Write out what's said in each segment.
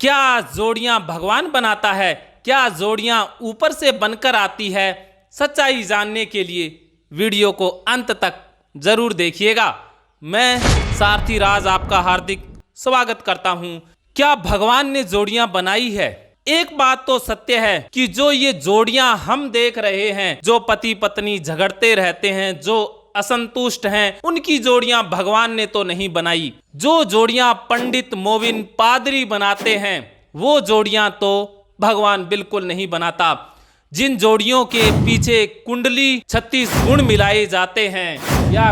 क्या जोड़ियां भगवान बनाता है? क्या जोड़ियां ऊपर से बनकर आती है? सच्चाई जानने के लिए वीडियो को अंत तक जरूर देखिएगा। मैं सारथी राज आपका हार्दिक स्वागत करता हूं। क्या भगवान ने जोड़ियां बनाई है? एक बात तो सत्य है कि जो ये जोड़ियां हम देख रहे हैं, जो पति पत्नी झगड़ते रहते हैं, जो असंतुष्ट हैं, उनकी जोड़ियां भगवान ने तो नहीं बनाई। जो जोड़ियां पंडित मोविन पादरी बनाते हैं, वो जोड़ियां तो भगवान बिल्कुल नहीं बनाता। जिन जोड़ियों के पीछे कुंडली 36 गुण मिलाए जाते हैं या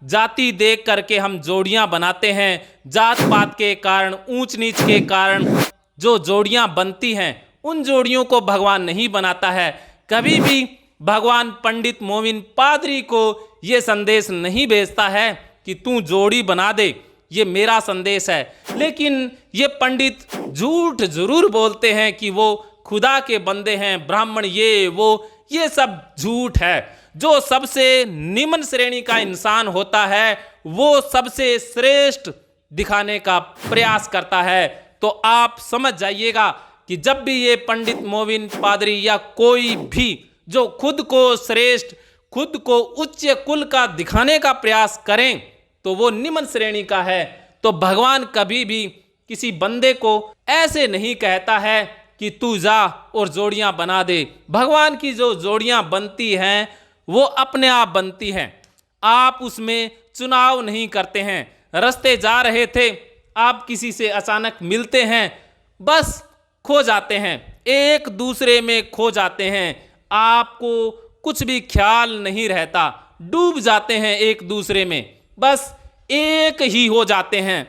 जाति देख करके हम जोड़ियां बनाते हैं, जात पात के कारण, ऊंच नीच के कारण जो जोड़ियां बनती हैं, उन जोड़ियों को भगवान नहीं बनाता है। कभी भी भगवान पंडित मोविन पादरी को ये संदेश नहीं भेजता है कि तू जोड़ी बना दे, ये मेरा संदेश है। लेकिन ये पंडित झूठ जरूर बोलते हैं कि वो खुदा के बंदे हैं, ब्राह्मण ये सब झूठ है। जो सबसे निम्न श्रेणी का इंसान होता है, वो सबसे श्रेष्ठ दिखाने का प्रयास करता है। तो आप समझ जाइएगा कि जब भी ये पंडित मोविन पादरी या कोई भी जो खुद को श्रेष्ठ, खुद को उच्च कुल का दिखाने का प्रयास करें, तो वो निम्न श्रेणी का है। तो भगवान कभी भी किसी बंदे को ऐसे नहीं कहता है कि तू जा और जोड़ियां बना दे। भगवान की जो जोड़ियां बनती हैं, वो अपने आप बनती हैं। आप उसमें चुनाव नहीं करते हैं। रास्ते जा रहे थे, आप किसी से अचानक मिलते हैं, बस खो जाते हैं, एक दूसरे में खो जाते हैं। आपको कुछ भी ख्याल नहीं रहता, डूब जाते हैं एक दूसरे में, बस एक ही हो जाते हैं।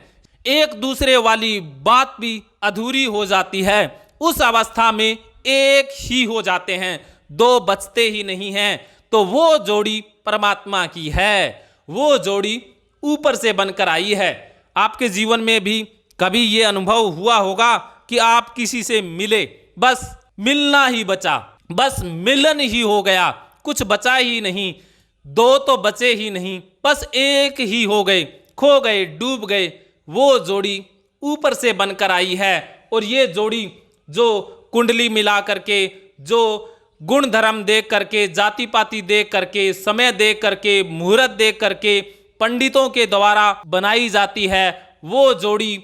एक दूसरे वाली बात भी अधूरी हो जाती है। उस अवस्था में एक ही हो जाते हैं, दो बचते ही नहीं हैं। तो वो जोड़ी परमात्मा की है, वो जोड़ी ऊपर से बनकर आई है। आपके जीवन में भी कभी ये अनुभव हुआ होगा कि आप किसी से मिले, बस मिलना ही बचा, बस मिलन ही हो गया, कुछ बचा ही नहीं, दो तो बचे ही नहीं, बस एक ही हो गए, खो गए, डूब गए। वो जोड़ी ऊपर से बनकर आई है। और ये जोड़ी जो कुंडली मिला करके, जो गुण धर्म देख करके, जाति पाति देख करके, समय देख करके, मुहूर्त देख करके पंडितों के द्वारा बनाई जाती है, वो जोड़ी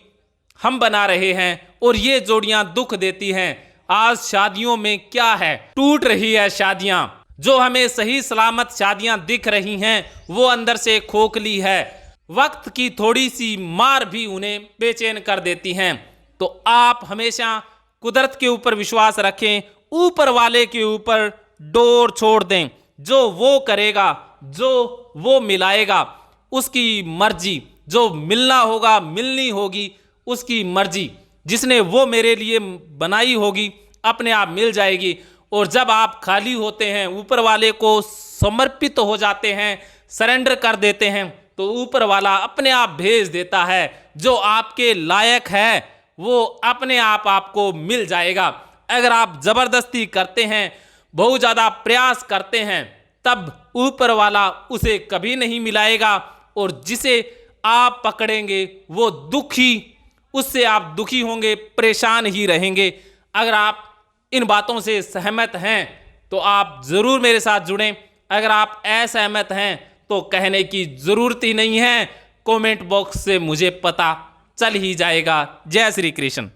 हम बना रहे हैं। और ये जोड़ियां दुख देती हैं। आज शादियों में क्या है, टूट रही है शादियां। जो हमें सही सलामत शादियां दिख रही हैं, वो अंदर से खोखली है। वक्त की थोड़ी सी मार भी उन्हें बेचैन कर देती हैं। तो आप हमेशा कुदरत के ऊपर विश्वास रखें, ऊपर वाले के ऊपर डोर छोड़ दें। जो वो करेगा, जो वो मिलाएगा, उसकी मर्जी। जो मिलना होगा, मिलनी होगी, उसकी मर्जी। जिसने वो मेरे लिए बनाई होगी, अपने आप मिल जाएगी। और जब आप खाली होते हैं, ऊपर वाले को समर्पित हो जाते हैं, सरेंडर कर देते हैं, तो ऊपर वाला अपने आप भेज देता है। जो आपके लायक है, वो अपने आप आपको मिल जाएगा। अगर आप जबरदस्ती करते हैं, बहुत ज़्यादा प्रयास करते हैं, तब ऊपर वाला उसे कभी नहीं मिलाएगा। और जिसे आप पकड़ेंगे, वो दुखी, उससे आप दुखी होंगे, परेशान ही रहेंगे। अगर आप इन बातों से सहमत हैं, तो आप ज़रूर मेरे साथ जुड़ें। अगर आप असहमत हैं, तो कहने की ज़रूरत ही नहीं है, कमेंट बॉक्स से मुझे पता चल ही जाएगा। जय श्री कृष्ण।